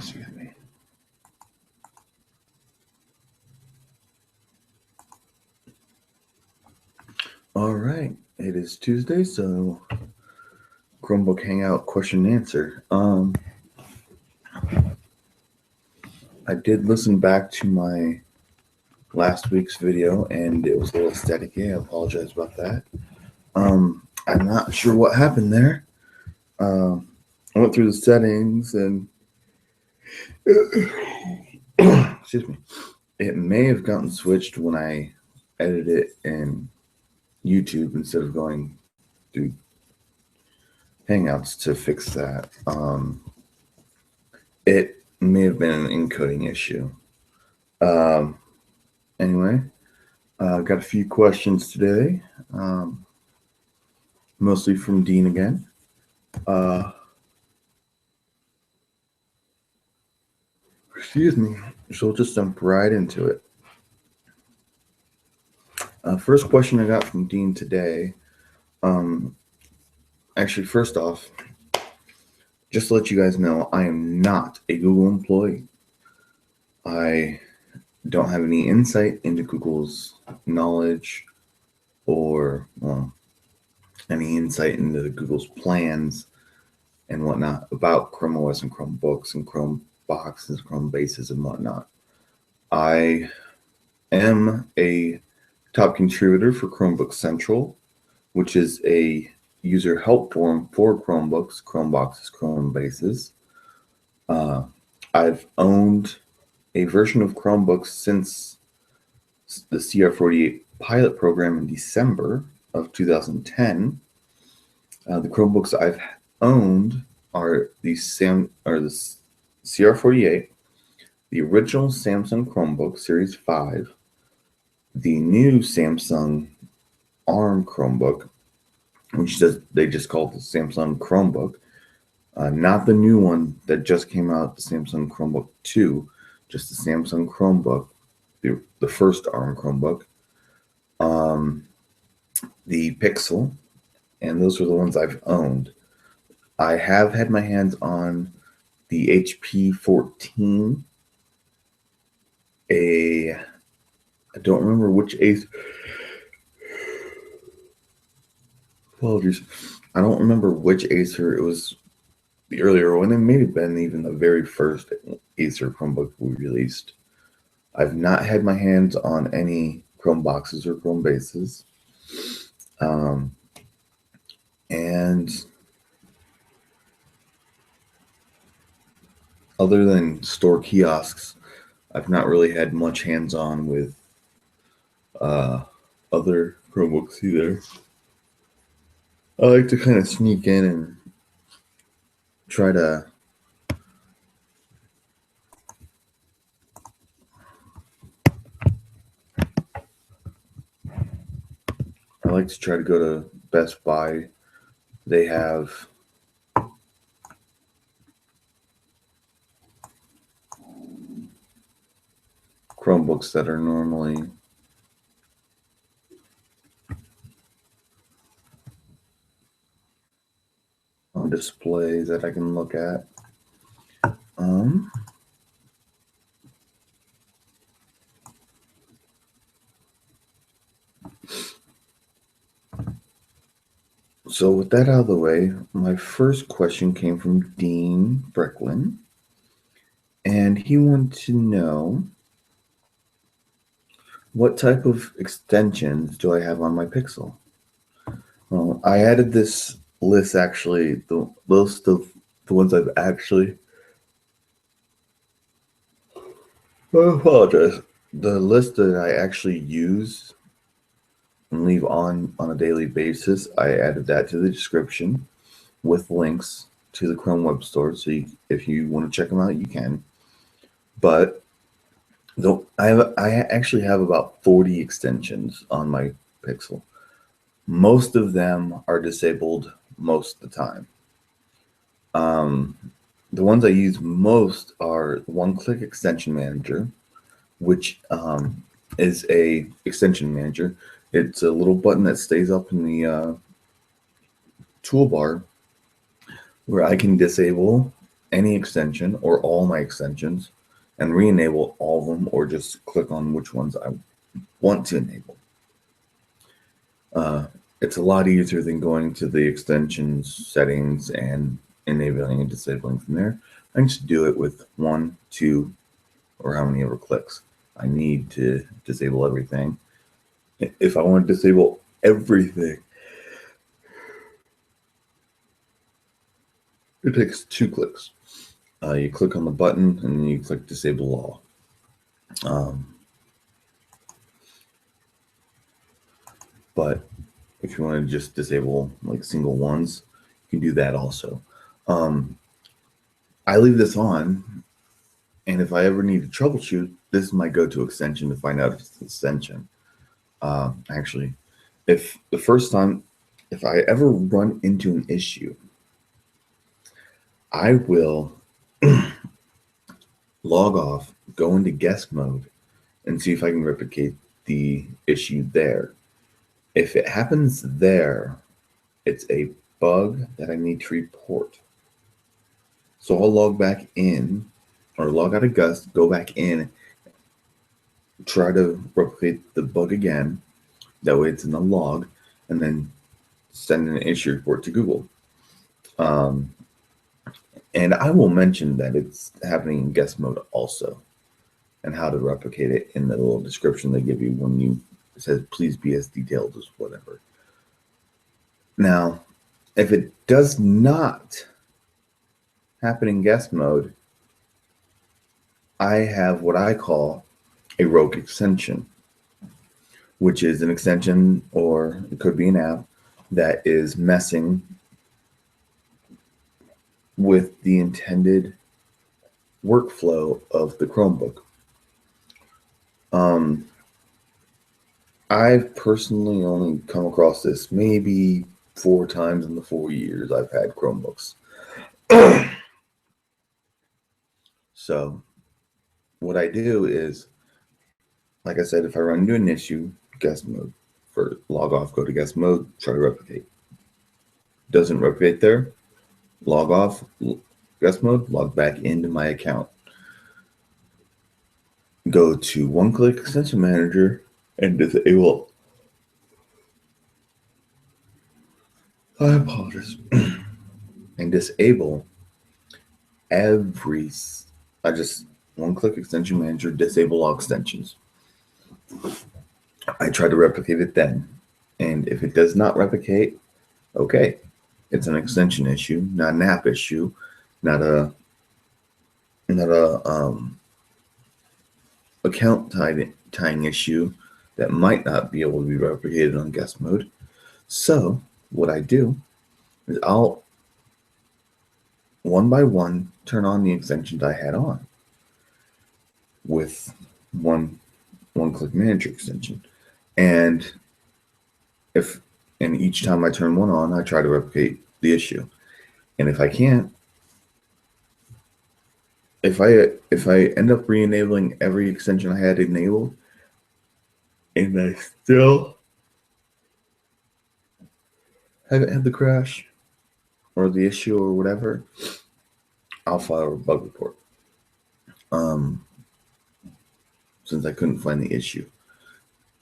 Excuse me. All right, it is Tuesday, so Chromebook Hangout question and answer. I did listen back to my last week's video, and it was a little staticky. I apologize about that. I'm not sure what happened there. I went through the settings, and excuse me, it may have gotten switched when I edited it in YouTube instead of going through Hangouts to fix that. It may have been an encoding issue. Anyway, got a few questions today, mostly from Dean again. Excuse me, so we'll just jump right into it. First question I got from Dean today. Actually, first off, just to let you guys know, I am not a Google employee. I don't have any insight into Google's knowledge or, well, any insight into Google's plans and whatnot about Chrome OS and Chromebooks and Chrome boxes, Chrome bases and whatnot. I am a top contributor for Chromebook Central, which is a user help forum for Chromebooks, Chrome boxes, Chrome bases. I've owned a version of Chromebooks since the CR48 pilot program in December of 2010. The Chromebooks I've owned are the CR48, the original Samsung Chromebook Series 5, the new Samsung ARM Chromebook, which they just call it the Samsung Chromebook, not the new one that just came out, the Samsung Chromebook 2, just the Samsung Chromebook, the first ARM Chromebook, the Pixel, and those are the ones I've owned. I have had my hands on the HP 14, I don't remember which Acer. Apologies. I don't remember which Acer it was, the earlier one. It may have been even the very first Acer Chromebook we released. I've not had my hands on any Chrome boxes or Chrome bases. And other than store kiosks, I've not really had much hands-on with other Chromebooks either. I like to kind of sneak in and try to go to Best Buy. They have Chromebooks that are normally on displays that I can look at. So with that out of the way, my first question came from Dean Brecklin, and he wanted to know, what type of extensions do I have on my Pixel? Well, I added this list, actually, the list of the ones I've actually, I apologize, the list that I actually use and leave on a daily basis. I added that to the description with links to the Chrome web store, so if you want to check them out, you can. But I actually have about 40 extensions on my Pixel. Most of them are disabled most of the time. The ones I use most are One-Click Extension Manager, which is a extension manager. It's a little button that stays up in the toolbar where I can disable any extension or all my extensions and re-enable all of them, or just click on which ones I want to enable. It's a lot easier than going to the extensions settings and enabling and disabling from there. I can just do it with 1, 2, or how many ever clicks I need to disable everything. If I want to disable everything, it takes 2 clicks. You click on the button and then you click disable all. But if you want to just disable like single ones, you can do that also. I leave this on, and if I ever need to troubleshoot, this is my go-to extension to find out if it's an extension. Actually, if I ever run into an issue, I will log off, go into guest mode, and see if I can replicate the issue there. If it happens there, it's a bug that I need to report. So I'll log back in, or log out of guest, go back in, try to replicate the bug again. That way it's in the log, and then send an issue report to Google. And I will mention that it's happening in guest mode also, and how to replicate it in the little description they give you when it says please be as detailed as whatever. Now, if it does not happen in guest mode, I have what I call a rogue extension, which is an extension, or it could be an app, that is messing with the intended workflow of the Chromebook. I've personally only come across this maybe 4 times in the 4 years I've had Chromebooks. So what I do is, like I said, if I run into an issue, guest mode, for log off, go to guest mode, try to replicate. Doesn't replicate there, log off, guest mode, log back into my account. Go to one-click extension manager and disable. I apologize. And disable every. I just one-click extension manager, disable all extensions. I try to replicate it then, and if it does not replicate, okay, it's an extension issue, not an app issue, not a account tying issue that might not be able to be replicated on guest mode. So what I do is I'll one by one turn on the extensions I had on with one-click manager extension, and each time I turn one on, I try to replicate the issue. And if I can't, if I end up re-enabling every extension I had enabled, and I still haven't had the crash or the issue or whatever, I'll file a bug report. Since I couldn't find the issue.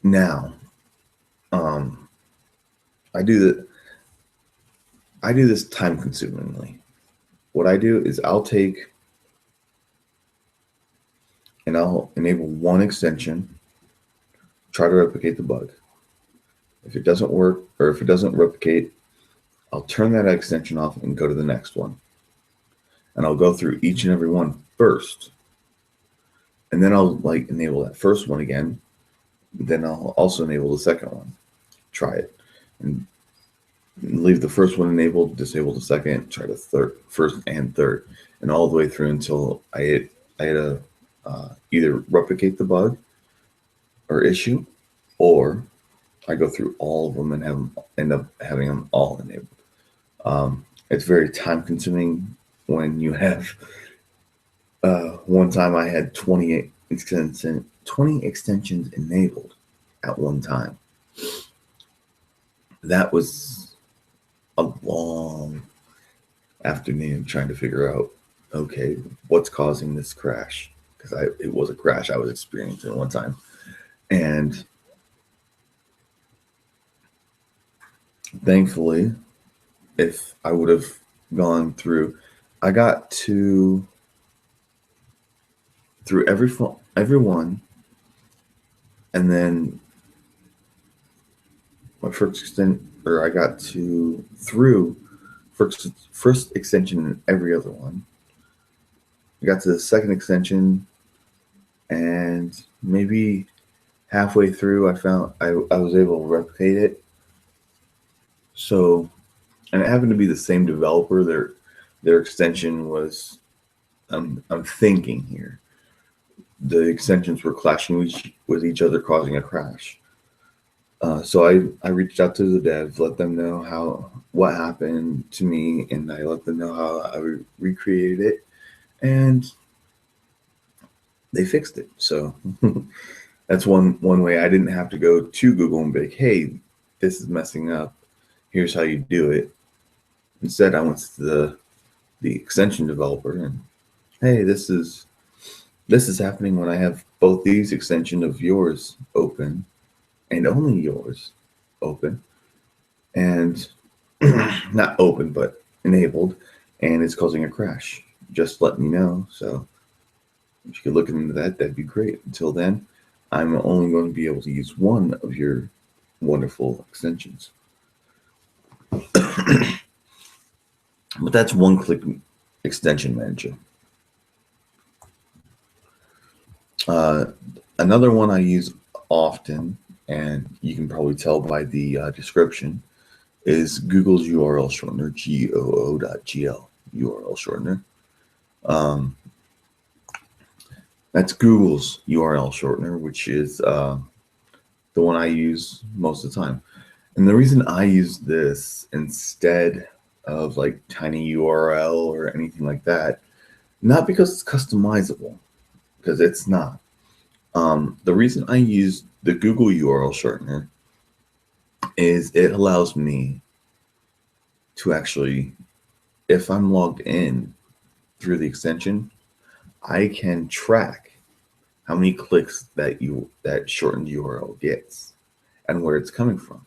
Now, I do this time-consumingly. What I do is I'll take and I'll enable one extension, try to replicate the bug. If it doesn't work, or if it doesn't replicate, I'll turn that extension off and go to the next one. And I'll go through each and every one first. And then I'll enable that first one again. Then I'll also enable the second one. Try it. And leave the first one enabled, disable the second, try the first and third, and all the way through until I hit either replicate the bug or issue, or I go through all of them and end up having them all enabled. It's very time consuming when you have one time I had 20 extensions enabled at one time. That was a long afternoon trying to figure out okay, what's causing this crash? Because it was a crash I was experiencing one time. And thankfully, if I would have gone through, I got to through every one, and then my first extent, or I got to through first extension in every other one. I got to the second extension, and maybe halfway through, I found I was able to replicate it. So, and it happened to be the same developer. Their extension was, I'm thinking here, the extensions were clashing with each other, causing a crash. So I reached out to the dev, let them know what happened to me, and I let them know how I recreated it, and they fixed it. So that's one way. I didn't have to go to Google and be like, hey, this is messing up. Here's how you do it. Instead, I went to the extension developer and, hey, this is happening when I have both these extension of yours open, and only yours open, and not open but enabled, and it's causing a crash. Just let me know. So if you could look into that, that'd be great. Until then, I'm only going to be able to use one of your wonderful extensions. But that's one-click extension manager. Another one I use often, and you can probably tell by the description, is Google's URL shortener, GOO.gl URL shortener. That's Google's URL shortener, which is the one I use most of the time. And the reason I use this instead of like tiny URL or anything like that, not because it's customizable, because it's not. The reason I use the Google URL shortener is it allows me to actually, if I'm logged in through the extension, I can track how many clicks that shortened URL gets and where it's coming from.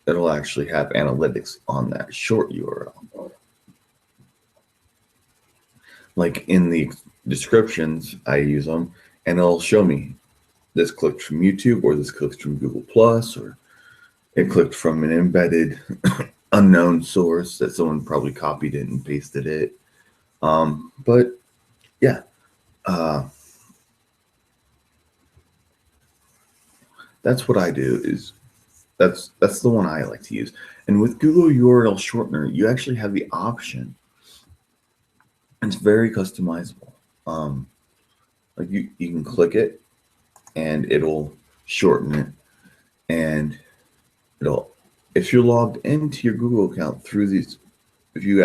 It'll actually have analytics on that short URL. Like in the descriptions, I use them, and it'll show me this clicked from YouTube, or this clicked from Google Plus, or it clicked from an embedded unknown source that someone probably copied it and pasted it. But yeah, that's what I do. That's the one I like to use. And with Google URL shortener, you actually have the option. It's very customizable. Like you can click it, and it'll shorten it, and it'll, if you're logged into your Google account through these, if you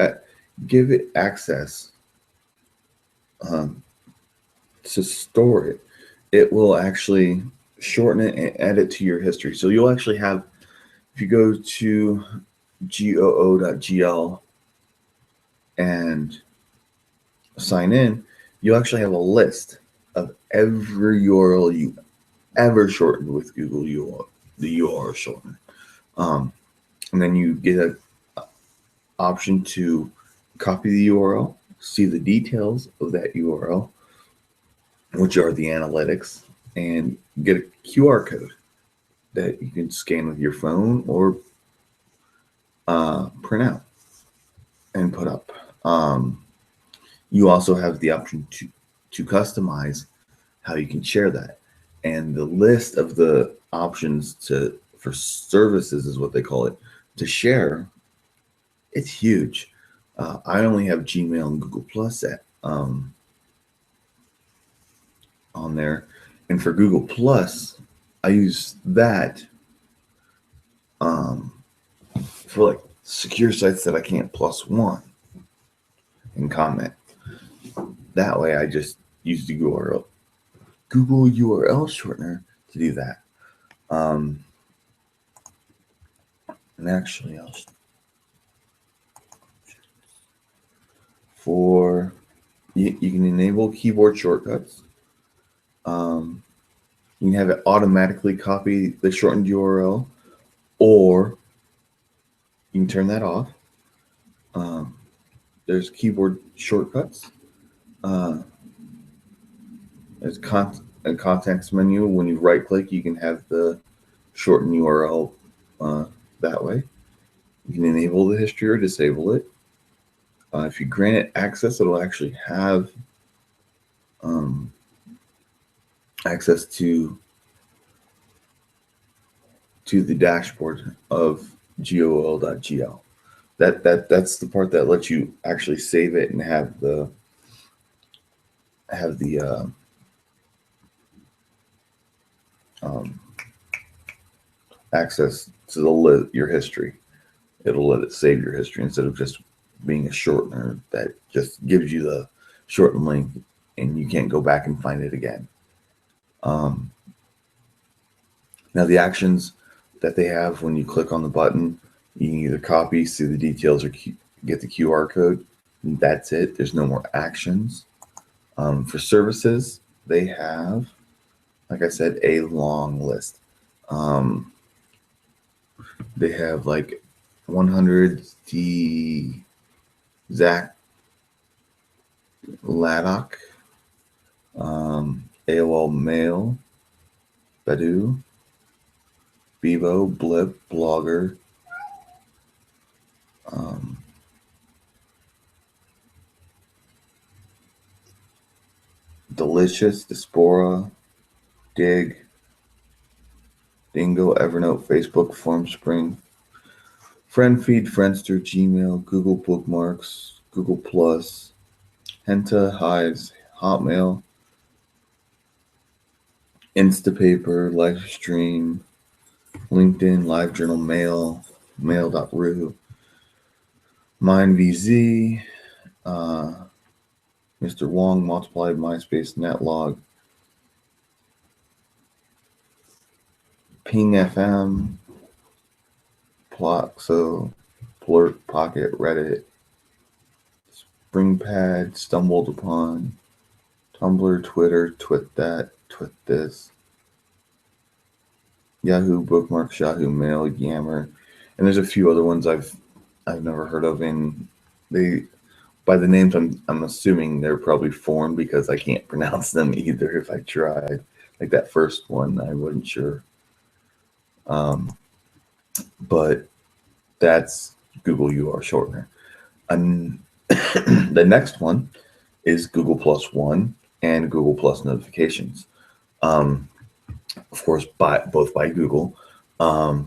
give it access to store it, it will actually shorten it and add it to your history. So you'll actually have, if you go to GOO.gl and sign in, you'll actually have a list of every URL you ever shortened with Google URL, the URL shortener. And then you get an option to copy the URL, see the details of that URL, which are the analytics, and get a QR code that you can scan with your phone or print out and put up. You also have the option to customize how you can share that. And the list of the options for services is what they call it, to share, it's huge. I only have Gmail and Google Plus on there. And for Google Plus, I use that for like secure sites that I can't +1 and comment. That way I just use the Google URL shortener to do that. And actually, for you can enable keyboard shortcuts. You can have it automatically copy the shortened URL, or you can turn that off. There's keyboard shortcuts. There's a context menu. When you right click, you can have the shortened URL that way. You can enable the history or disable it. If you grant it access, it'll actually have access to the dashboard of gol.gl. That's the part that lets you actually save it and have the access to your history. It'll let it save your history instead of just being a shortener that just gives you the shortened link and you can't go back and find it again. Now the actions that they have when you click on the button, you can either copy, see the details, or get the QR code. And that's it. There's no more actions. For services, they have, like I said, a long list. They have like 100 Zach Laddock, AOL Mail, Badu, Bevo, Blip, Blogger, Delicious, Diaspora, Dig, Dingo, Evernote, Facebook, FormSpring, FriendFeed, Friendster, Gmail, Google Bookmarks, Google Plus, Henta, Hives, Hotmail, Instapaper, Livestream, LinkedIn, LiveJournal, Mail, Mail.ru, MindVZ, Mr. Wong, Multiplied, MySpace, Netlog, Ping FM, Ploxo, Plurt, Pocket, Reddit, SpringPad, Stumbled Upon, Tumblr, Twitter, TwitThat, TwitThis, Yahoo Bookmarks, Yahoo Mail, Yammer, and there's a few other ones I've never heard of, and they, by the names, I'm assuming they're probably foreign because I can't pronounce them either if I tried. Like that first one, I wasn't sure. But that's Google UR shortener. And the next one is Google Plus One and Google Plus Notifications. Of course, both by Google. The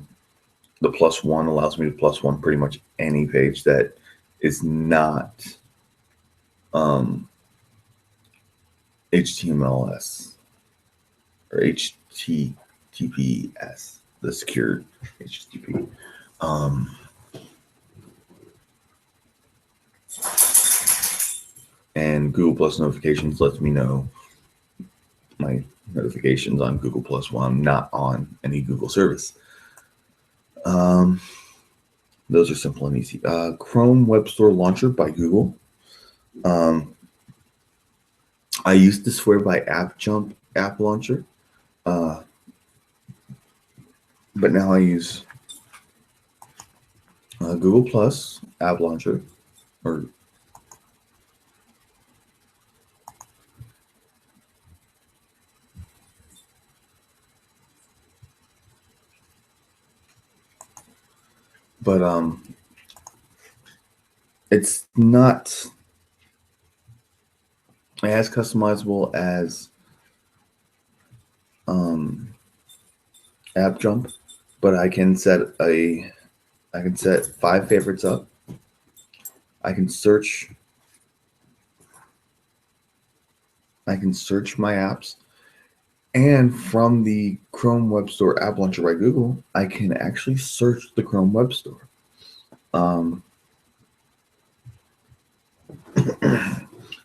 Plus One allows me to plus one pretty much any page that is not HTMLS or HTTPS, the secured HTTP. And Google Plus Notifications lets me know my notifications on Google Plus while I'm not on any Google service. Those are simple and easy. Chrome Web Store Launcher by Google. I used to swear by AppJump App Launcher, but now I use Google Plus App Launcher, but it's not as customizable as AppJump, but I can set 5 favorites up. I can search my apps, and from the Chrome Web Store App Launcher by Google, I can actually search the Chrome Web Store.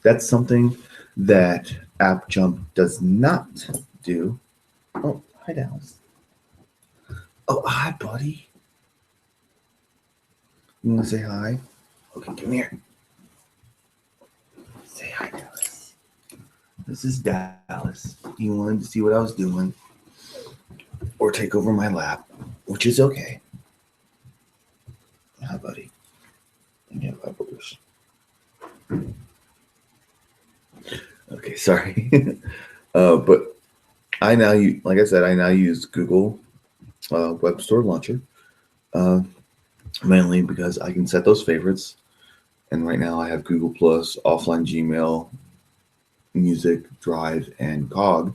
That's something that AppJump does not do. Oh, hi, Dallas. Oh, hi, buddy. You want to say hi? Okay, come here. Say hi, Dallas. This is Dallas. He wanted to see what I was doing or take over my lap, which is okay. Hi, buddy. Yeah, boogers. Okay, sorry. But I now use, like I said, I now use Google Web Store Launcher, mainly because I can set those favorites. And right now I have Google Plus, offline Gmail, Music, Drive, and Cog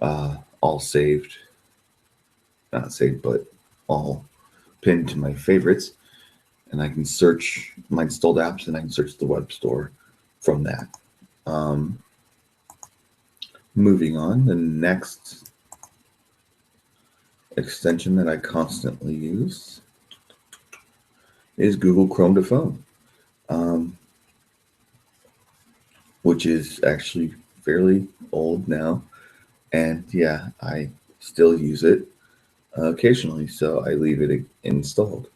all saved. Not saved, but all pinned to my favorites. And I can search my installed apps and I can search the web store from that. Moving on, the next extension that I constantly use is Google Chrome to Phone, which is actually fairly old now. And yeah, I still use it occasionally, so I leave it installed.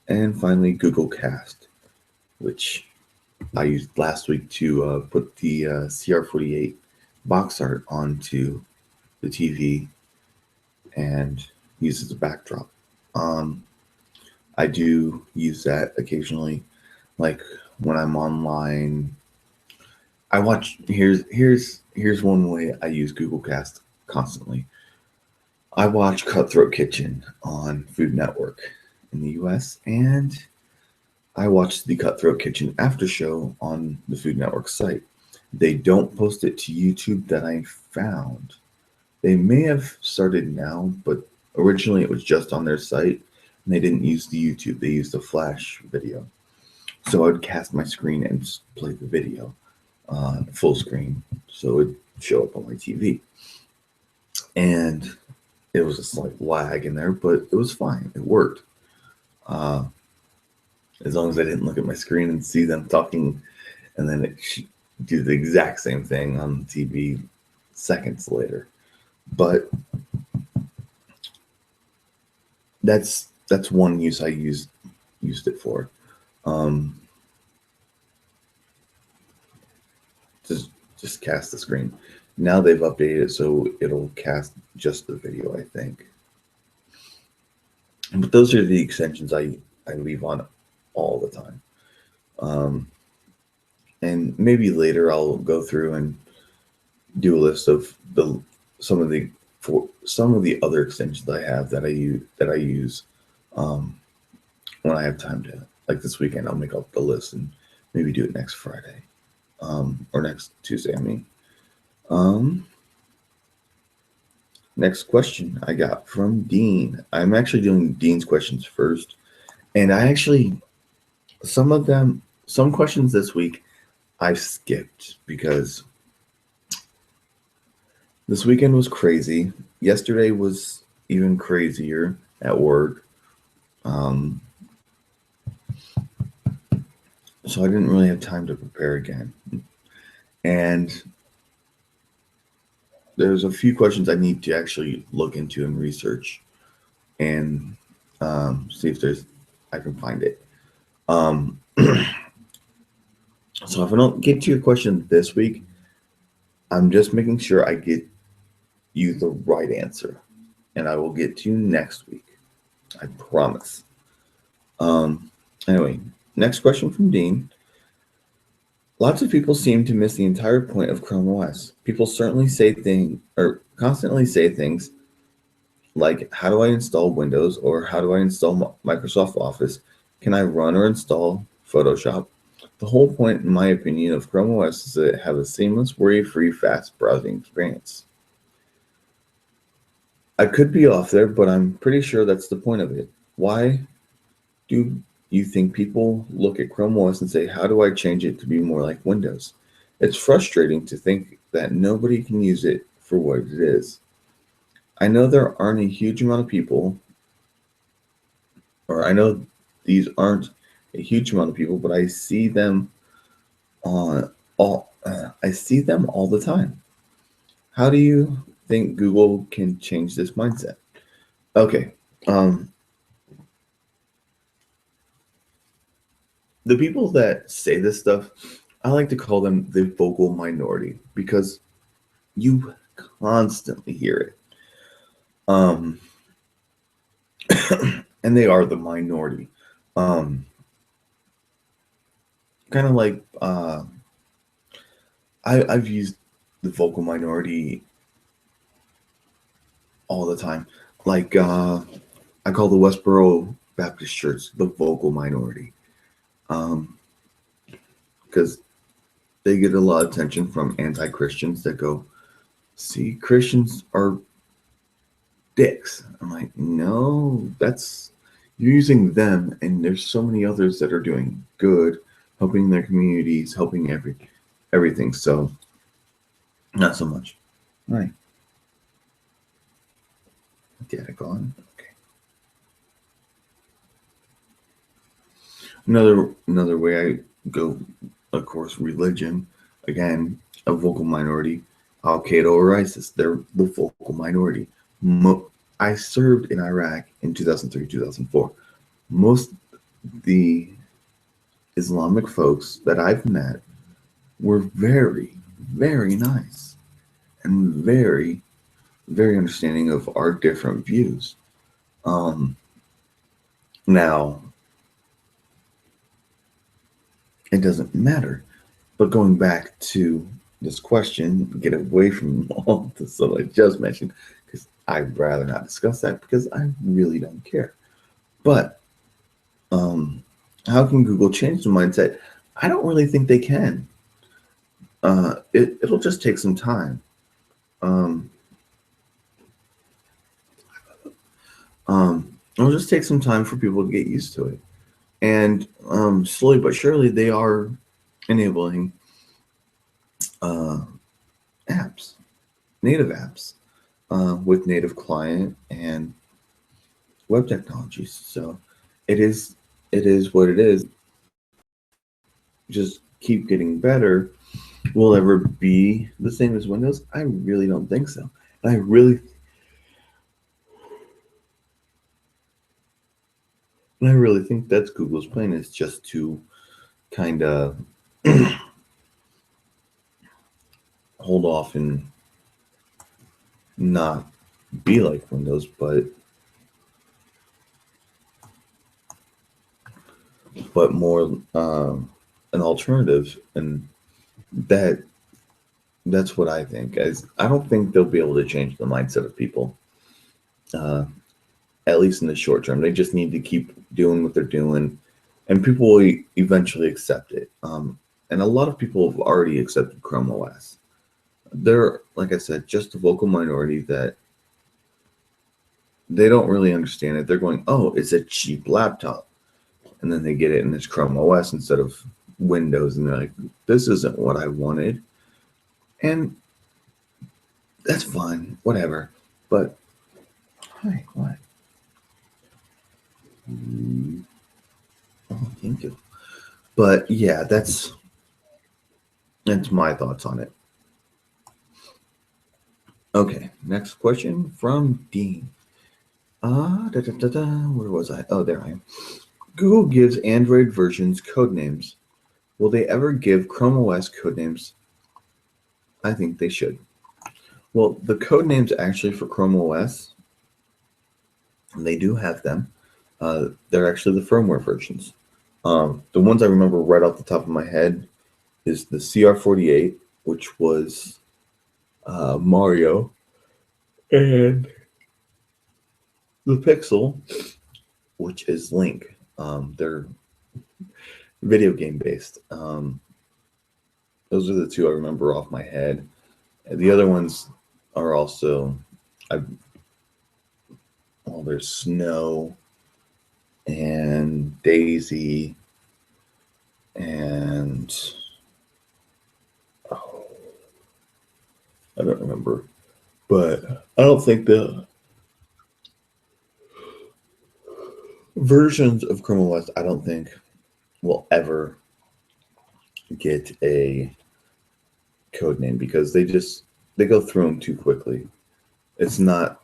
And finally, Google Cast, which I used last week to put the CR48 box art onto the TV and use as a backdrop. I do use that occasionally, like when I'm online. I watch. Here's one way I use Google Cast constantly. I watch Cutthroat Kitchen on Food Network in the U.S. and I watch the Cutthroat Kitchen after show on the Food Network site. They don't post it to YouTube that I found. They may have started now, but originally it was just on their site and they didn't use the YouTube. They used a Flash video. So I would cast my screen and play the video full screen so it would show up on my TV. And it was a slight lag in there, but it was fine. It worked. As long as I didn't look at my screen and see them talking and then it do the exact same thing on the TV seconds later. But that's one use I used it for. Just cast the screen. Now they've updated it so it'll cast just the video, I think. But those are the extensions I leave on all the time. And maybe later I'll go through and do a list of some of the other extensions I have that I use when I have time to. Like this weekend, I'll make up the list and maybe do it next Friday or next Tuesday. I mean, next question I got from Dean. I'm actually doing Dean's questions first, and I actually some questions this week I skipped because this weekend was crazy. Yesterday was even crazier at work. So I didn't really have time to prepare again. And there's a few questions I need to actually look into and research and see if I can find it. So if I don't get to your question this week, I'm just making sure I get you the right answer. And I will get to you next week. I promise. Anyway, next question from Dean. Lots of people seem to miss the entire point of Chrome OS. People certainly constantly say things like, how do I install Windows, or how do I install Microsoft Office? Can I run or install Photoshop? The whole point, in my opinion, of Chrome OS is to have a seamless, worry-free, fast browsing experience. I could be off there, but I'm pretty sure that's the point of it. Why do you think people look at Chrome OS and say, how do I change it to be more like Windows? It's frustrating to think that nobody can use it for what it is. I know there aren't a huge amount of people, or I know these aren't a huge amount of people, but I see them all the time. How do you think Google can change this mindset? Okay. The people that say this stuff I like to call them the vocal minority because you constantly hear it. Um, and they are the minority. Um, kind of like I've used the vocal minority all the time. Like I call the Westboro Baptist Church the vocal minority because they get a lot of attention from anti-Christians that go, "See, Christians are dicks." I'm like, no, that's you're using them, and there's so many others that are doing good, helping their communities, helping everything. So not so much. All right. Data gone. Okay. Another way I go, of course, religion. Again, a vocal minority. Al Qaeda or ISIS, they're the vocal minority. I served in Iraq in 2003, 2004. Most the Islamic folks that I've met were very, very nice and very, very understanding of our different views. Um, Now, it doesn't matter. But going back to this question, get away from all the stuff I just mentioned, because I'd rather not discuss that because I really don't care. But how can Google change the mindset? I don't really think they can. It'll just take some time. Um, it'll just take some time for people to get used to it. And slowly but surely, they are enabling uh, apps, native apps, with native client and web technologies. So it is what it is. Just keep getting better. Will it ever be the same as Windows? I really don't think so. And I really think that's Google's plan, is just to kind of hold off and not be like Windows, but more an alternative, and that's what I think. As I don't think they'll be able to change the mindset of people, uh, at least in the short term. They just need to keep doing what they're doing, and people will eventually accept it. And a lot of people have already accepted Chrome OS. They're, like I said, just a vocal minority that they don't really understand it. They're going, "Oh, it's a cheap laptop," and then they get it and it's Chrome OS instead of Windows, and they're like, "This isn't what I wanted," and that's fine, whatever. But hi, what? Oh, thank you. But yeah, that's my thoughts on it. Okay, next question from Dean. Where was I? Oh, there I am. Google gives Android versions code names. Will they ever give Chrome OS code names? I think they should. Well, the code names actually for Chrome OS, they do have them. They're actually the firmware versions. The ones I remember right off the top of my head is the CR48, which was Mario, and the Pixel, which is Link. They're video game based. Those are the two I remember off my head. And the other ones are also, there's Snow and Daisy and oh, I don't remember, but I don't think the versions of Chrome OS, I don't think will ever get a code name because they go through them too quickly. It's not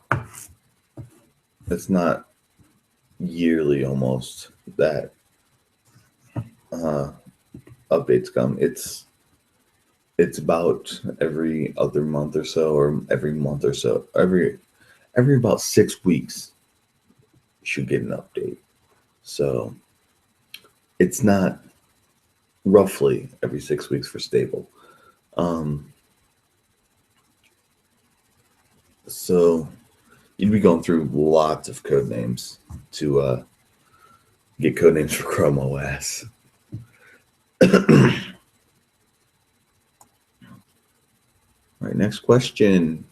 yearly almost that updates come. It's it's about every other month or so, or every month or so, every about 6 weeks you should get an update. So it's not roughly every 6 weeks for stable. So you'd be going through lots of code names to get code names for Chrome OS. All right, next question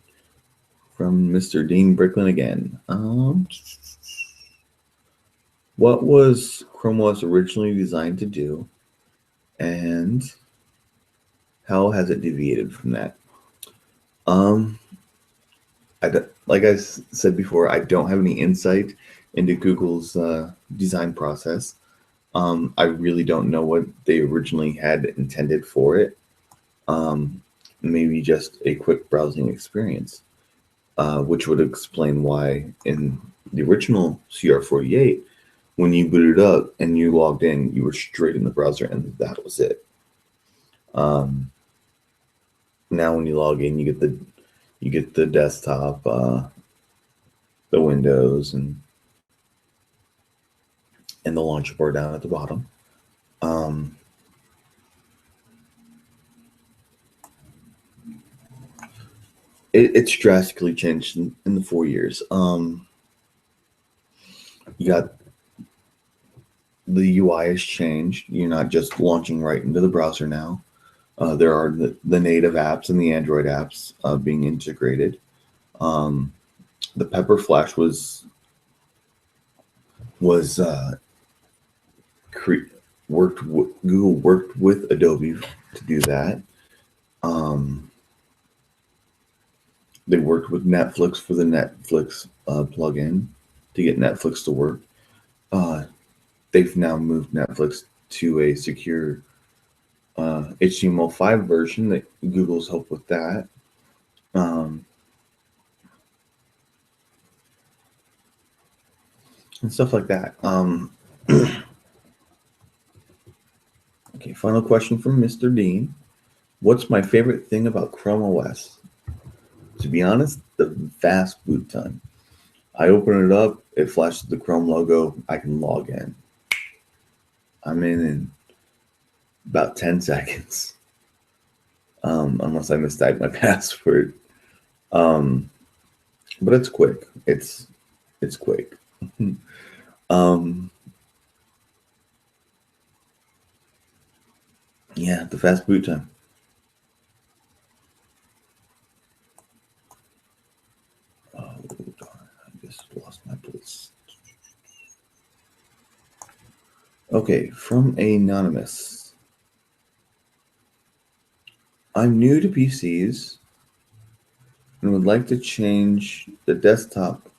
from Mr. Dean Bricklin again. What was Chrome OS originally designed to do, and how has it deviated from that? Like I said before, I don't have any insight into Google's design process. I really don't know what they originally had intended for it. Maybe just a quick browsing experience, which would explain why in the original CR48, when you booted up and you logged in, you were straight in the browser and that was it. Now when you log in, you get the desktop, the windows, and the launch bar down at the bottom. It's drastically changed in the 4 years. You got the UI has changed. You're not just launching right into the browser now. There are the native apps and the Android apps being integrated. The Pepper Flash Google worked with Adobe to do that. They worked with Netflix for the Netflix plugin to get Netflix to work. They've now moved Netflix to a secure HTML5 version. That Google's helped with that. And stuff like that. Okay, final question from Mr. Dean. What's my favorite thing about Chrome OS? To be honest, the fast boot time. I open it up, it flashes the Chrome logo, I can log in. I'm in about 10 seconds. Unless I mistype my password. But it's quick. It's quick. Yeah, the fast boot time. Oh, darn, I just lost my place. Okay, from Anonymous. I'm new to PCs and would like to change the desktop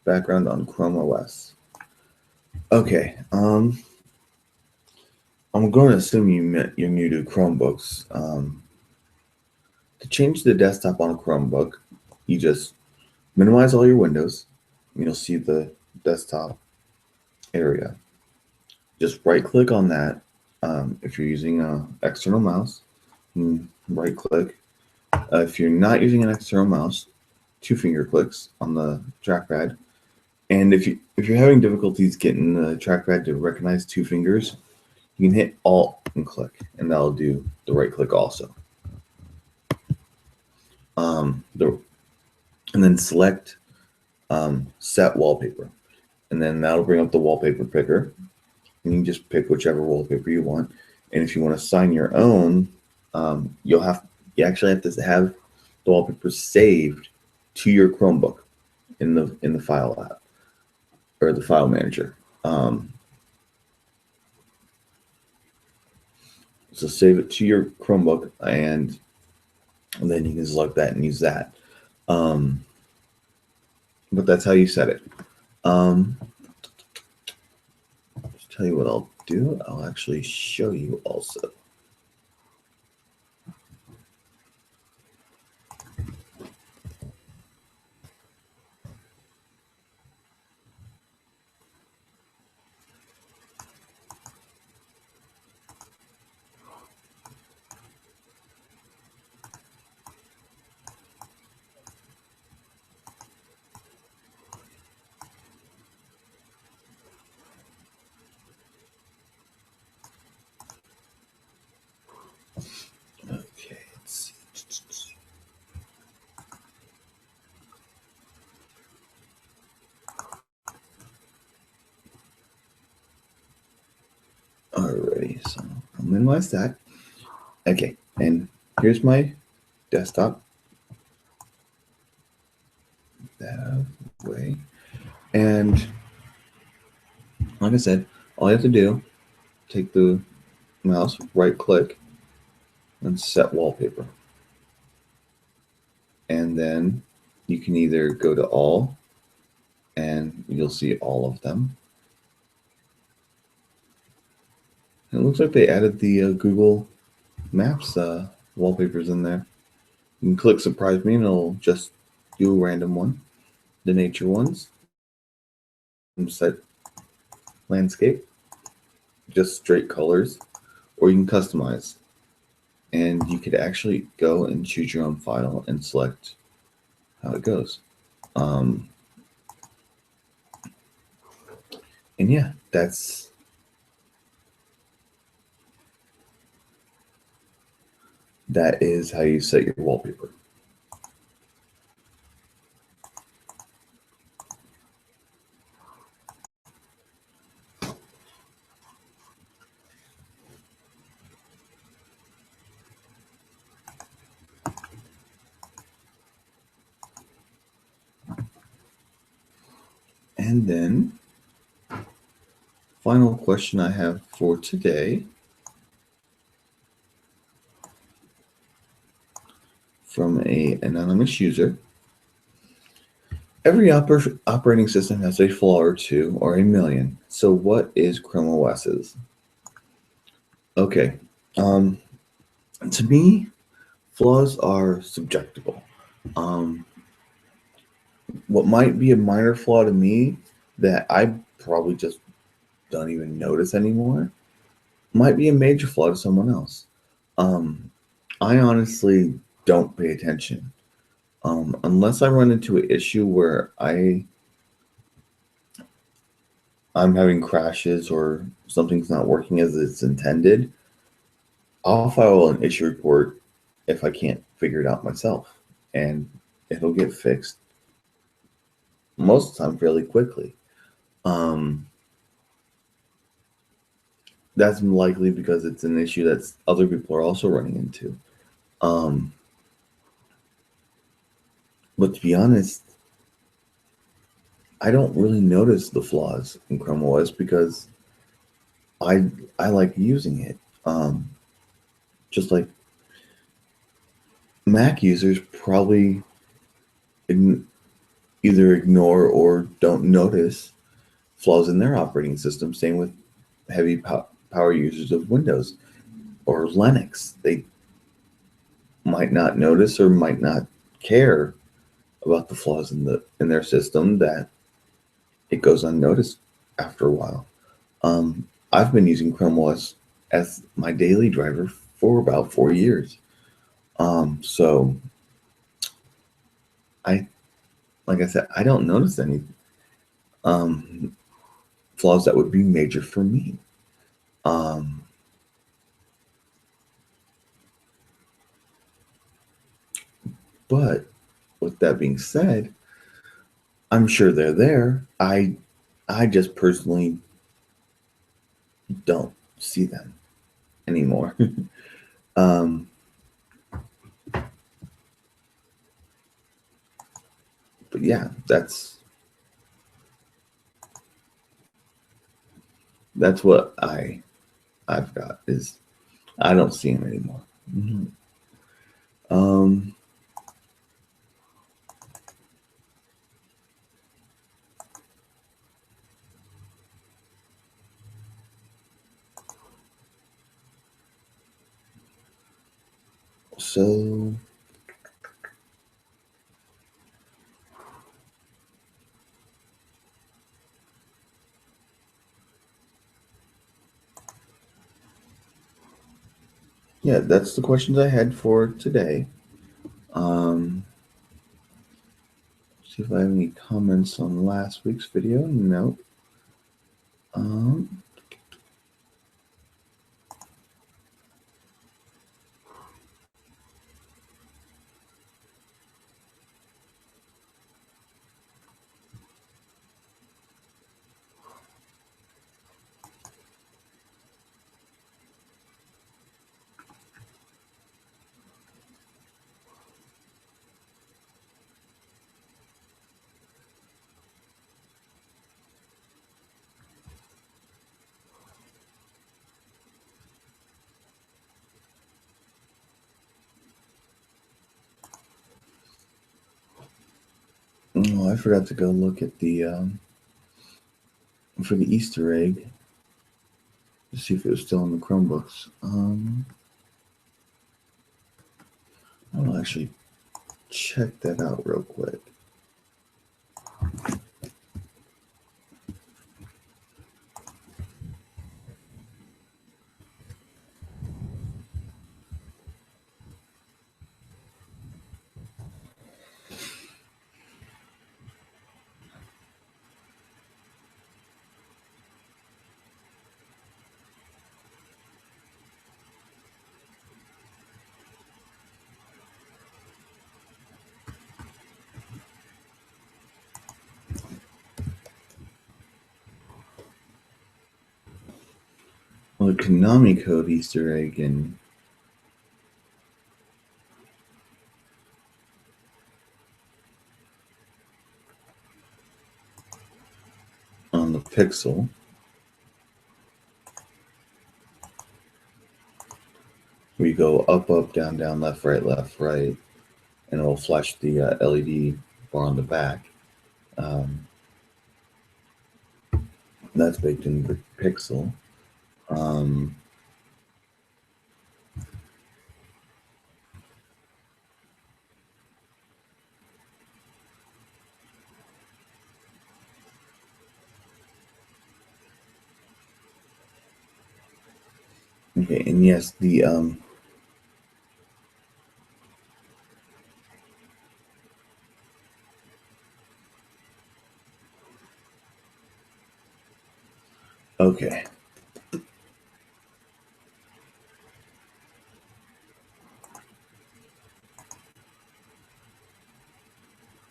background on Chrome OS. Okay, I'm going to assume you're new to Chromebooks. To change the desktop on a Chromebook, you just minimize all your windows. You'll see the desktop area. Just right-click on that. If you're using an external mouse, right-click. If you're not using an external mouse, 2-finger clicks on the trackpad. And if you're having difficulties getting the trackpad to recognize 2 fingers, you can hit Alt and click, and that'll do the right click also. And then select Set Wallpaper, and then that'll bring up the wallpaper picker. And you can just pick whichever wallpaper you want. And if you want to assign your own, you actually have to have the wallpaper saved to your Chromebook in the file app or the file manager. So save it to your Chromebook, and then you can select that and use that. But that's how you set it. Just tell you what I'll do. I'll actually show you also. already, so I'll minimize that. Okay, and here's my desktop. That out of the way. And like I said, all you have to do, take the mouse, right click, and set wallpaper. And then you can either go to all, and you'll see all of them. And it looks like they added the Google Maps wallpapers in there. You can click surprise me and it'll just do a random one. The nature ones, set landscape, just straight colors, or you can customize. And you could actually go and choose your own file and select how it goes. And yeah, that is how you set your wallpaper. And then, final question I have for today from an anonymous user. Every operating system has a flaw or two or a million. So what is Chrome OS's? Okay. To me, flaws are subjectable. What might be a minor flaw to me that I probably just don't even notice anymore might be a major flaw to someone else. I honestly don't pay attention. Unless I run into an issue where I'm having crashes or something's not working as it's intended, I'll file an issue report if I can't figure it out myself, and it'll get fixed most of the time fairly quickly. That's likely because it's an issue that other people are also running into. But to be honest, I don't really notice the flaws in Chrome OS because I like using it. Just like Mac users probably either ignore or don't notice flaws in their operating system. Same with heavy power users of Windows or Linux. They might not notice or might not care about the flaws in their system, that it goes unnoticed after a while. I've been using Chrome OS as my daily driver for about 4 years. So like I said, I don't notice any flaws that would be major for me. But with that being said, I'm sure they're there. I just personally don't see them anymore. But yeah, that's what I've got, is I don't see them anymore. So yeah, that's the questions I had for today. See if I have any comments on last week's video. No. Oh, I forgot to go look at the for the Easter egg to see if it was still in the Chromebooks. I'll actually check that out real quick. Well, the Konami Code Easter egg and on the Pixel. We go up, up, down, down, left, right, and it'll flash the LED bar on the back. That's baked in the Pixel. Okay, and yes, the okay.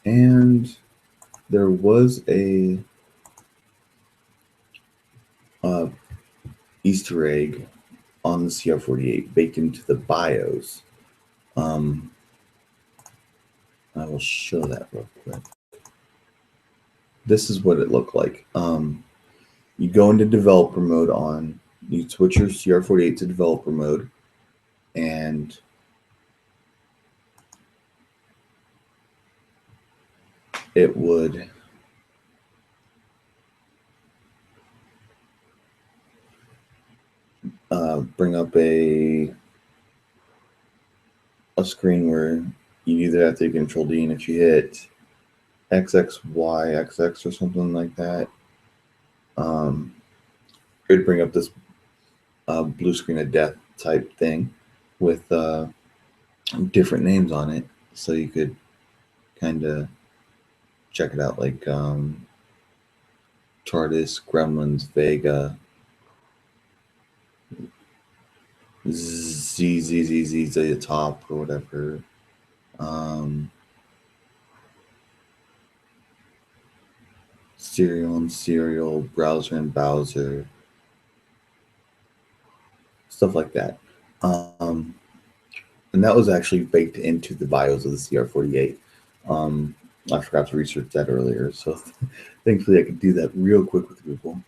And there was a Easter egg on the CR48 baked into the BIOS. I will show that real quick. This is what it looked like. You go into developer mode you switch your CR48 to developer mode, and it would bring up a screen where you either have to hit Control D, and if you hit XXYXX or something like that, it would bring up this blue screen of death type thing with different names on it, so you could kind of check it out, like TARDIS, Gremlins, Vega, ZZZZ at the top or whatever. Serial and Serial, Browser and Bowser, stuff like that. And that was actually baked into the BIOS of the CR48. I forgot to research that earlier, so thankfully I could do that real quick with Google.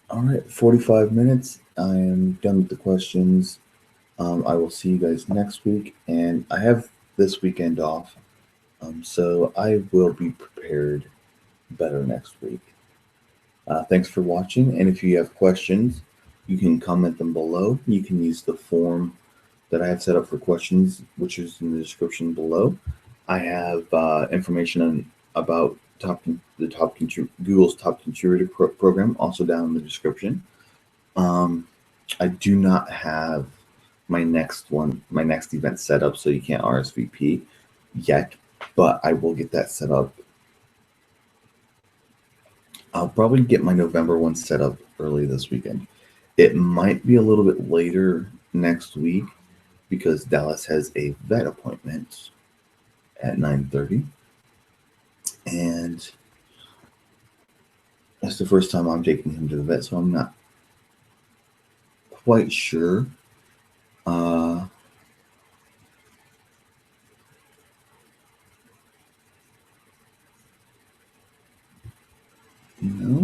All right, 45 minutes. I am done with the questions. I will see you guys next week, and I have this weekend off, so I will be prepared better next week. Thanks for watching, and if you have questions, you can comment them below. You can use the form that I have set up for questions, which is in the description below. I have information about Google's top contributor program also down in the description. I do not have my next event set up, so you can't RSVP yet, but I will get that set up. I'll probably get my November one set up early this weekend. It might be a little bit later next week because Dallas has a vet appointment at 9:30, and that's the first time I'm taking him to the vet, so I'm not quite sure.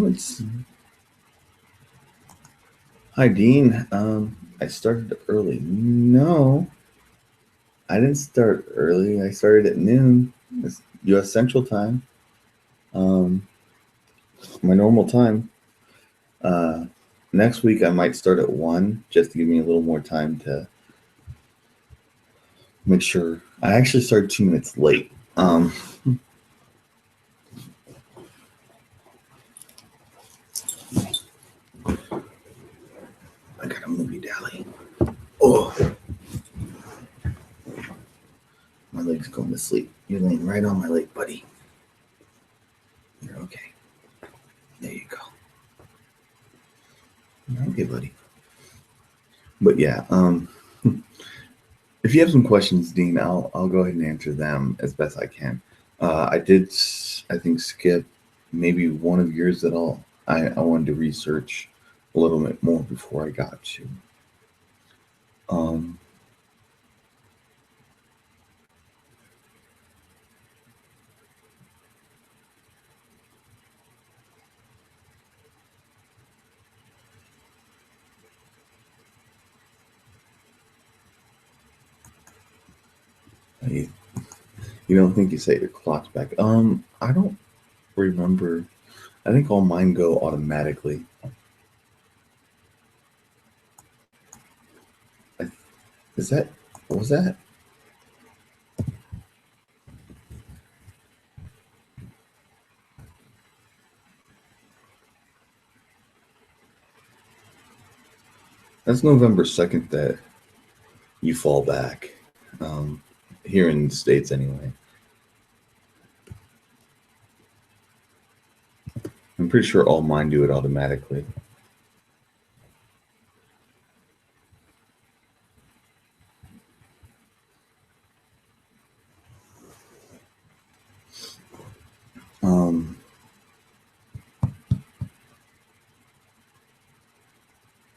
It's hi Dean. I started early. No, I didn't start early. I started at noon. It's U.S. Central Time. Um, my normal time. Uh, Next week I might start at 1 just to give me a little more time to make sure. I actually started 2 minutes late. I got a movie dally. Oh, my leg's going to sleep. You're laying right on my leg, buddy. You're okay. There you go. You're okay, buddy. But yeah, if you have some questions, Dean, I'll go ahead and answer them as best I can. I did, I think, skip maybe one of yours at all. I wanted to research a little bit more before I got to. Um, you, you don't think you set your clocks back? I don't remember. I think all mine go automatically. I, is that, what was that? That's November 2nd that you fall back. Um, Here in the States, anyway. I'm pretty sure all mine do it automatically. Um,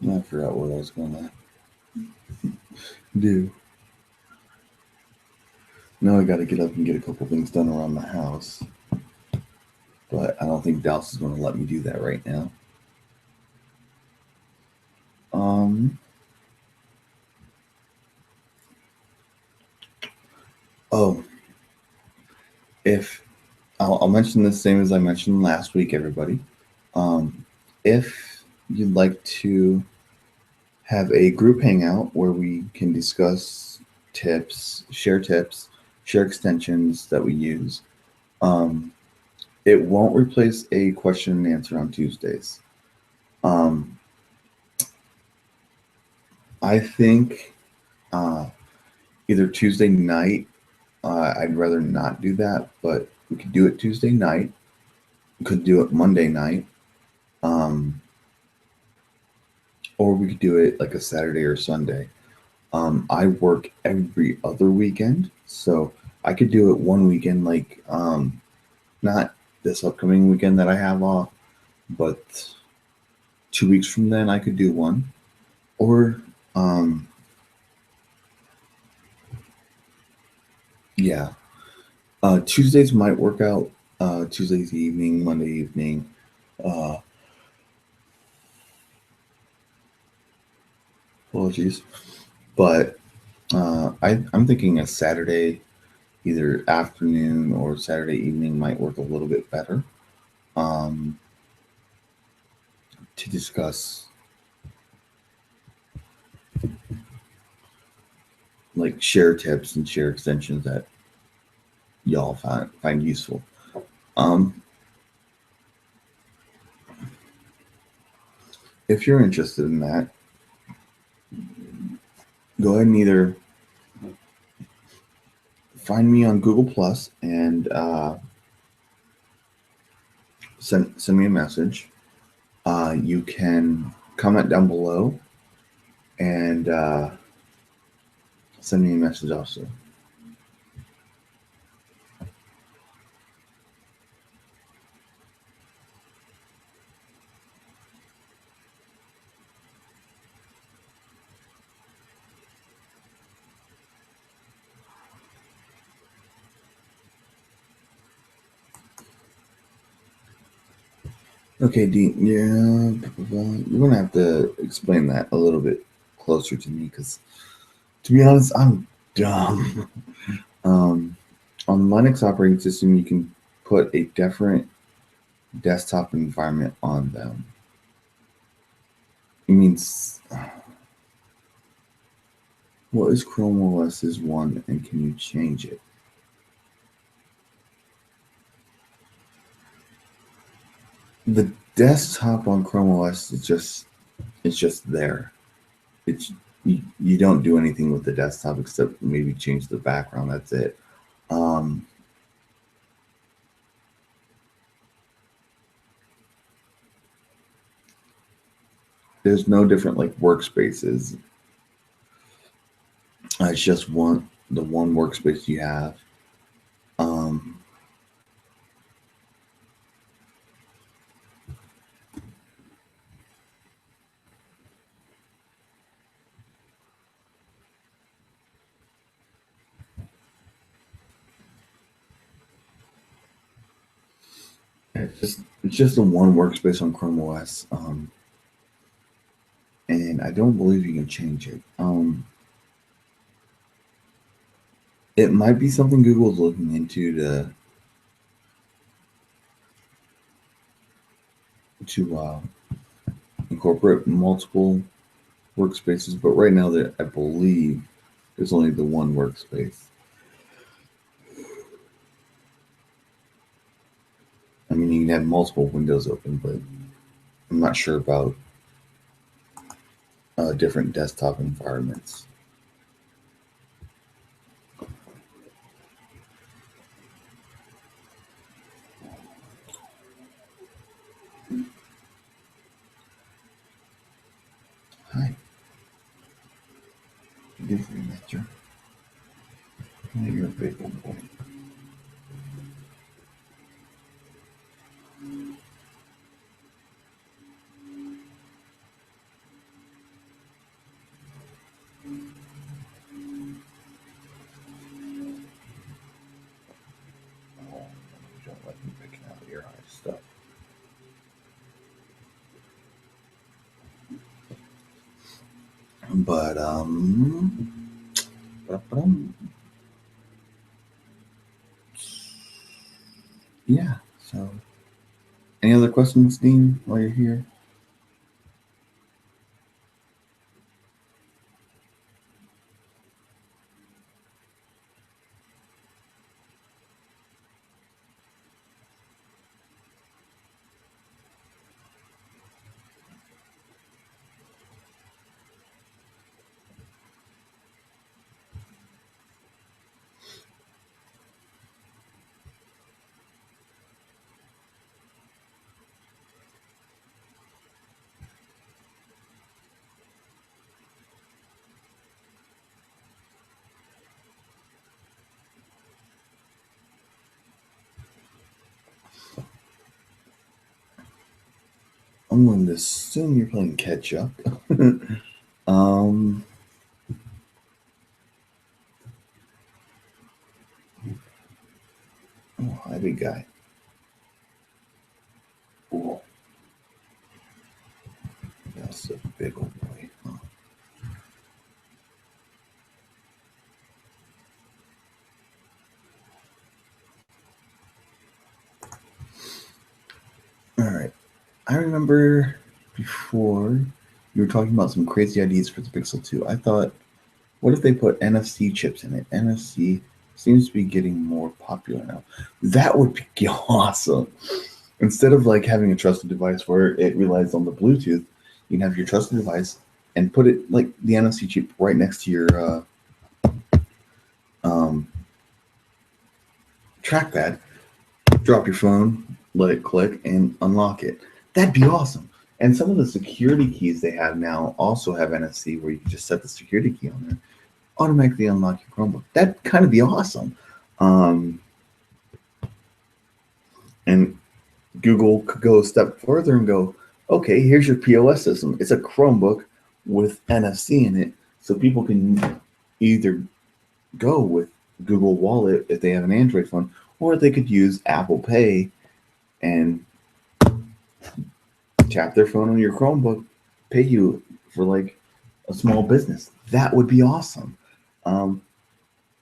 I forgot what I was going to do. Now I got to get up and get a couple things done around the house. But I don't think Dallas is going to let me do that right now. Um, oh, if I'll mention the same as I mentioned last week, everybody. If you'd like to have a group hangout where we can discuss tips, share extensions that we use, um, it won't replace a question and answer on Tuesdays. Um, I think either Tuesday night. I'd rather not do that, but we could do it Tuesday night. We could do it Monday night, um, or we could do it like a Saturday or Sunday. I work every other weekend, so I could do it one weekend, like not this upcoming weekend that I have off, but 2 weeks from then I could do one, or um, yeah, Tuesdays might work out. Tuesdays evening, Monday evening. Uh, Apologies, but I'm thinking a Saturday, either afternoon or Saturday evening, might work a little bit better um, to discuss like share tips and share extensions that y'all find useful. Um, if you're interested in that, go ahead and either find me on Google Plus and send me a message. You can comment down below and send me a message also. Okay, Dean. Yeah, you're gonna have to explain that a little bit closer to me, because to be honest, I'm dumb. On Linux operating system, you can put a different desktop environment on them. It means, what is Chrome OS's one, and can you change it? The desktop on Chrome OS is just there. It's you don't do anything with the desktop except maybe change the background. That's it. Um, there's no different like workspaces. It's just the one workspace you have. Um, it's just the one workspace on Chrome OS, and I don't believe you can change it. It might be something Google's looking into to incorporate multiple workspaces, but right now I believe there's only the one workspace. I mean, you can have multiple windows open, but I'm not sure about different desktop environments. Hi. Good for you, mister. You're a big old boy. Oh, you don't like me picking out your high stuff. But yeah. So, any other questions, Dean, while you're here? I'm going to assume you're playing catch up. um, oh, hi, big guy. Cool. That's a big old boy. Huh. All right. I remember before you were talking about some crazy ideas for the Pixel 2. I thought, what if they put NFC chips in it? NFC seems to be getting more popular now. That would be awesome. Instead of like having a trusted device where it relies on the Bluetooth, you can have your trusted device and put it like the NFC chip right next to your um, trackpad. Drop your phone, let it click, and unlock it. That'd be awesome. And some of the security keys they have now also have NFC, where you can just set the security key on there, automatically unlock your Chromebook. That'd kind of be awesome. And Google could go a step further and go, okay, here's your POS system. It's a Chromebook with NFC in it, so people can either go with Google Wallet if they have an Android phone, or they could use Apple Pay and tap their phone on your Chromebook, pay you for like a small business. That would be awesome.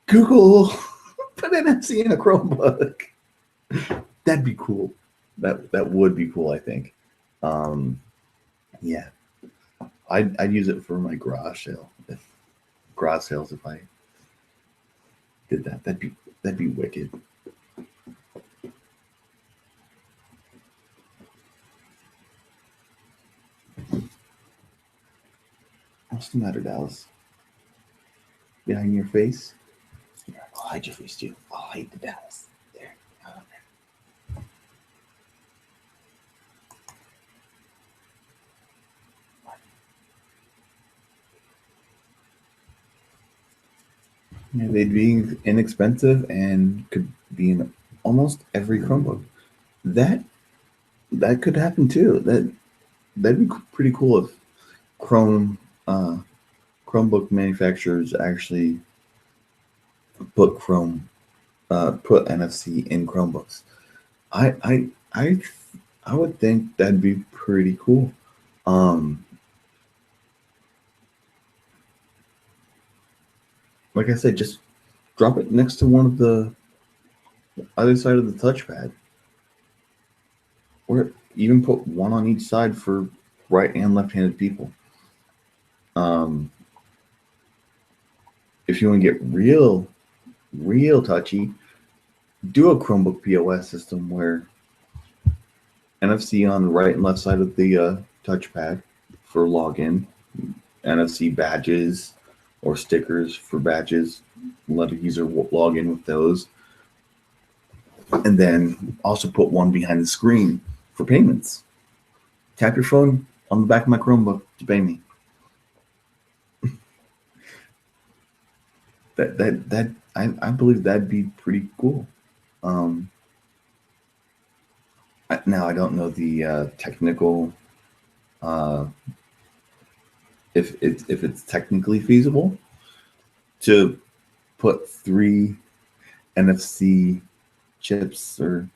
Google, put NFC in a Chromebook. That'd be cool. That would be cool, I think. Yeah, I'd use it for my garage sales if I did that. That'd be wicked. What's the matter, Dallas? Behind your face? Here, I'll hide your face too. I'll hide the Dallas. There. Oh, yeah, they'd be inexpensive and could be in almost every Chromebook. That that could happen too. That'd be pretty cool if Chrome uh, Chromebook manufacturers actually put NFC in Chromebooks. I I I I would think that'd be pretty cool. Um, like I said, just drop it next to one of the other side of the touchpad, or even put one on each side for right and left-handed people. Um, if you want to get real touchy, do a Chromebook POS system where NFC on the right and left side of the touchpad for login, NFC badges or stickers for badges. Let a user log in with those. And then also put one behind the screen for payments. Tap your phone on the back of my Chromebook to pay me. I believe that'd be pretty cool. Now I don't know the technical if it's technically feasible to put 3 NFC chips or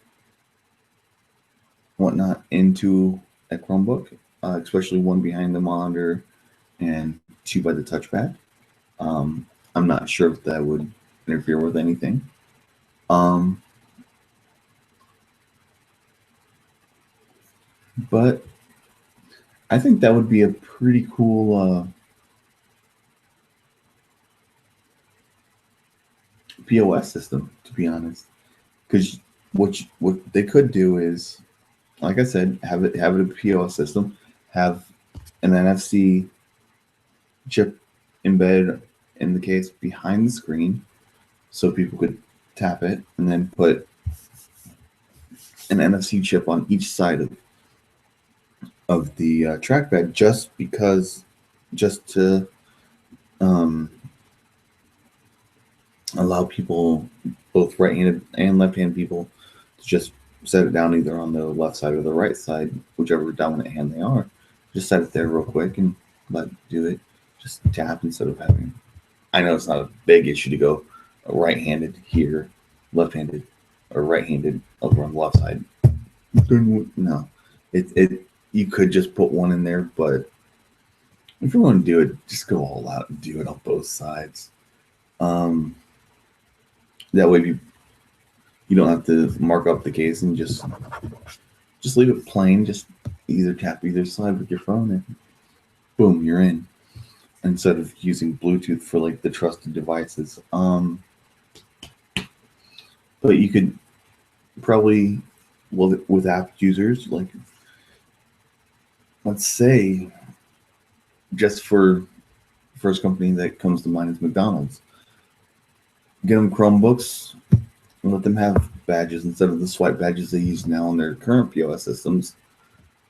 whatnot into a Chromebook, especially one behind the monitor and 2 by the touchpad. I'm not sure if that would interfere with anything. But I think that would be a pretty cool POS system, to be honest. Because what they could do is, like I said, have it a POS system, have an NFC chip embedded in the case behind the screen, so people could tap it, and then put an NFC chip on each side of the trackpad, just to allow people, both right-handed and left-handed people, to just set it down either on the left side or the right side, whichever dominant hand they are. Just set it there real quick and let it do it. Just tap instead of having. I know it's not a big issue to go right-handed here, left-handed, or right-handed over on the left side. No, it you could just put one in there, but if you want to do it, just go all out and do it on both sides. That way you don't have to mark up the case and just leave it plain. Just either tap either side with your phone and boom, you're in. Instead of using Bluetooth for like the trusted devices. But you could probably, well, with app users, like, let's say, just for first company that comes to mind is McDonald's. Get them Chromebooks and let them have badges instead of the swipe badges they use now on their current POS systems.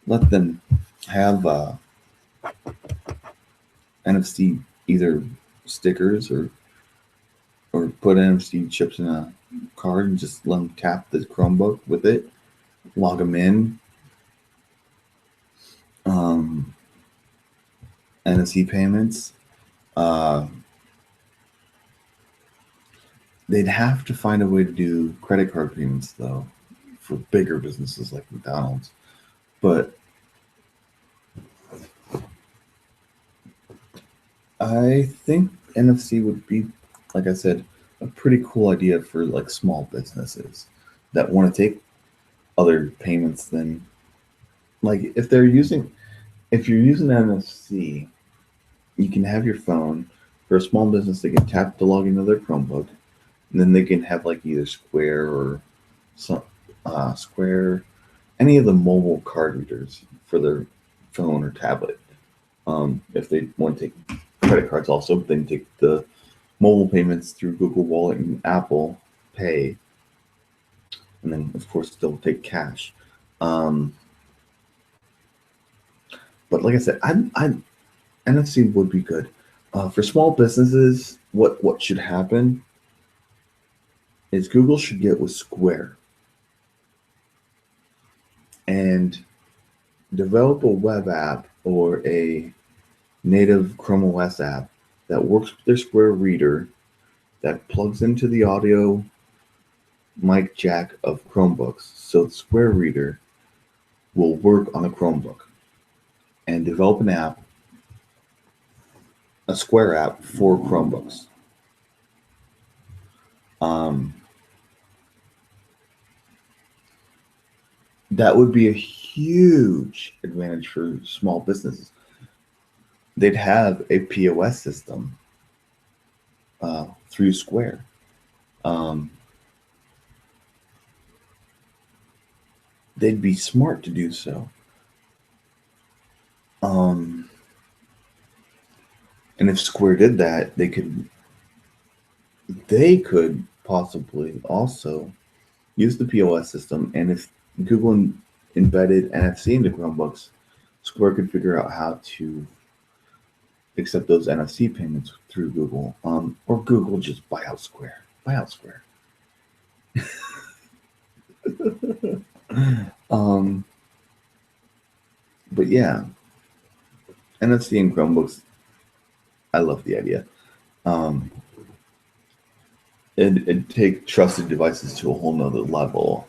Let them have NFC either stickers or put NFC chips in a card and just let them tap the Chromebook with it, log them in. NFC payments. They'd have to find a way to do credit card payments, though, for bigger businesses like McDonald's. But I think NFC would be, like I said, a pretty cool idea for like small businesses that want to take other payments than, like, if you're using NFC, you can have your phone. For a small business, they can tap to log into their Chromebook, and then they can have like either Square or some Square, any of the mobile card readers for their phone or tablet. If they want to take credit cards also, but they can take the mobile payments through Google Wallet and Apple Pay, and then of course they'll take cash. Um, but like I said, I NFC would be good for small businesses. What should happen is Google should get with Square and develop a web app or a native Chrome OS app that works with their Square reader that plugs into the audio mic jack of Chromebooks, so the Square reader will work on a Chromebook, and develop an app, a Square app for Chromebooks. Um, that would be a huge advantage for small businesses. They'd have a POS system through Square. Um, they'd be smart to do so. And if Square did that, they could possibly also use the POS system. And if Google embedded NFC into Chromebooks, Square could figure out how to accept those NFC payments through Google, or Google just buy out Square. Buy out Square. um, but yeah, NFC in Chromebooks, I love the idea. Um, it'd take trusted devices to a whole nother level.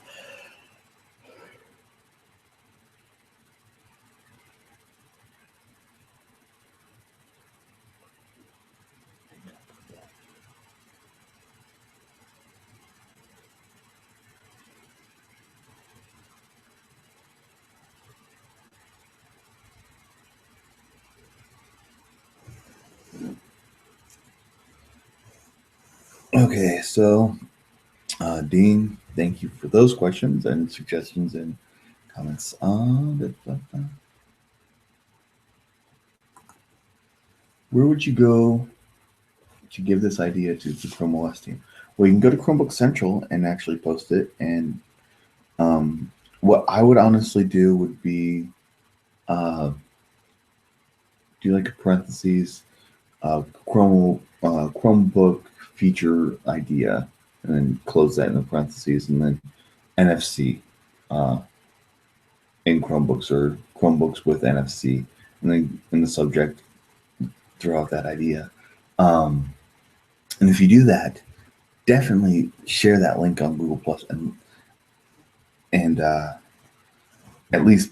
Okay, so Dean, thank you for those questions and suggestions and comments. Where would you go to give this idea to the Chrome OS team? Well, you can go to Chromebook Central and actually post it. And what I would honestly do would be do like a parentheses Chromebook feature idea, and then close that in the parentheses, and then NFC in Chromebooks, or Chromebooks with NFC, and then in the subject throw out that idea. And if you do that, definitely share that link on Google Plus, and at least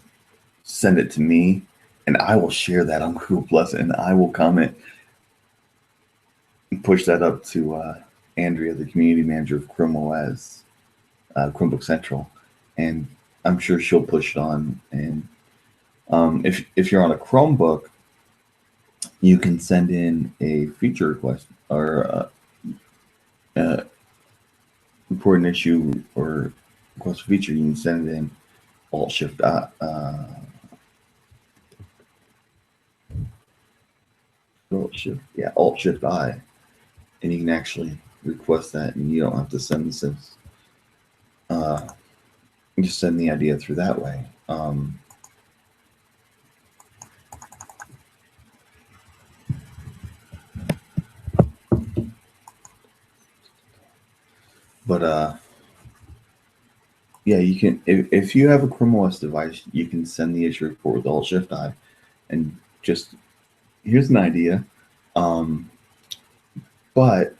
send it to me, and I will share that on Google Plus, and I will comment and push that up to Andrea, the community manager of Chrome OS, Chromebook Central, and I'm sure she'll push it on. And if you're on a Chromebook, you can send in a feature request or report an issue or request a feature. You can send it in Alt Shift Alt Shift I, and you can actually request that, and you don't have to send this as you just send the idea through that way. But yeah, you can, if you have a Chrome OS device, you can send the issue report with Alt Shift I, and just here's an idea. But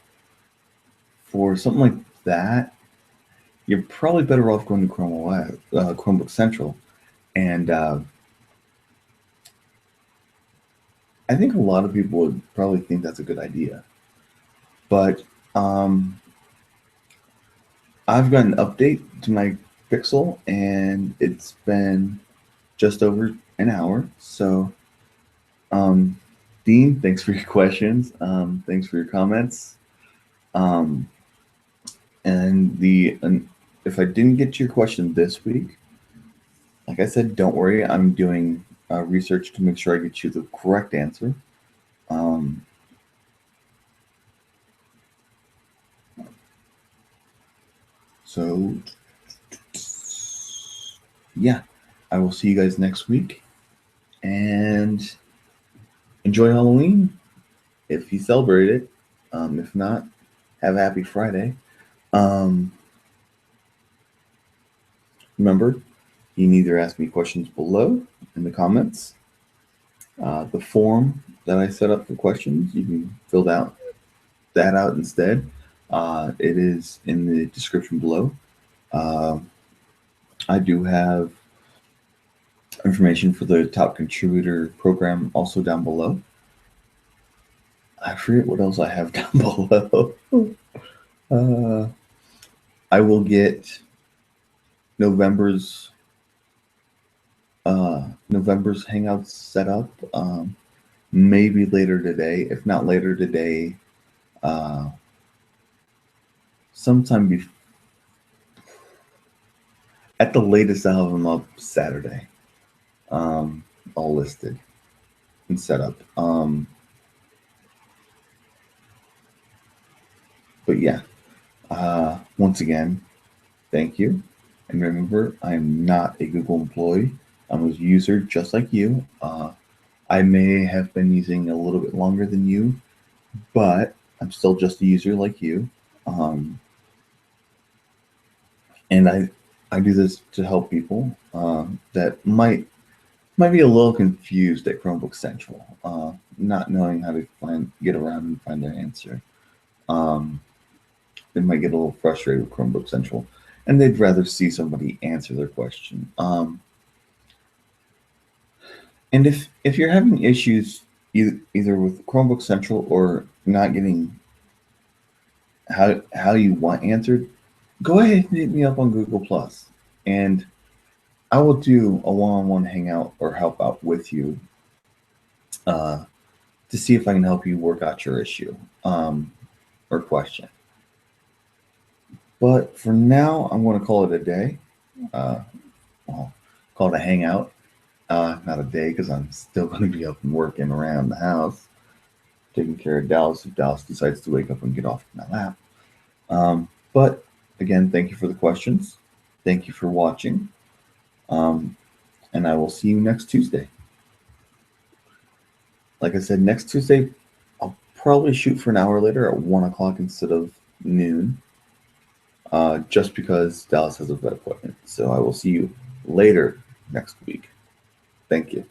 for something like that, you're probably better off going to Chrome OS, Chromebook Central, and I think a lot of people would probably think that's a good idea. But I've got an update to my Pixel, and it's been just over an hour. So, Dean, thanks for your questions. Thanks for your comments. Um, and if I didn't get to your question this week, like I said, don't worry. I'm doing research to make sure I get you the correct answer. So, yeah, I will see you guys next week, and enjoy Halloween if you celebrate it. If not, have a happy Friday. Um, remember, you can either ask me questions below in the comments. The form that I set up for questions, you can fill that out instead. It is in the description below. I do have information for the top contributor program also down below. I forget what else I have down below. I will get November's Hangouts set up. Maybe later today. If not later today, sometime at the latest, I'll have them up Saturday. All listed and set up. But yeah, once again, thank you. And remember, I'm not a Google employee. I'm a user just like you. I may have been using a little bit longer than you, but I'm still just a user like you. And I do this to help people that might be a little confused at Chromebook Central, not knowing how to get around and find their answer. They might get a little frustrated with Chromebook Central, and they'd rather see somebody answer their question. And if you're having issues either with Chromebook Central or not getting how you want answered, go ahead and hit me up on Google Plus, and I will do a one-on-one hangout or help out with you to see if I can help you work out your issue or question. But for now, I'm going to call it a day. Well, call it a hangout. Not a day, because I'm still going to be up and working around the house, taking care of Dallas if Dallas decides to wake up and get off my lap. But again, thank you for the questions. Thank you for watching. And I will see you next Tuesday. Like I said, next Tuesday, I'll probably shoot for an hour later at 1 o'clock instead of noon, just because Dallas has a vet appointment. So I will see you later next week. Thank you.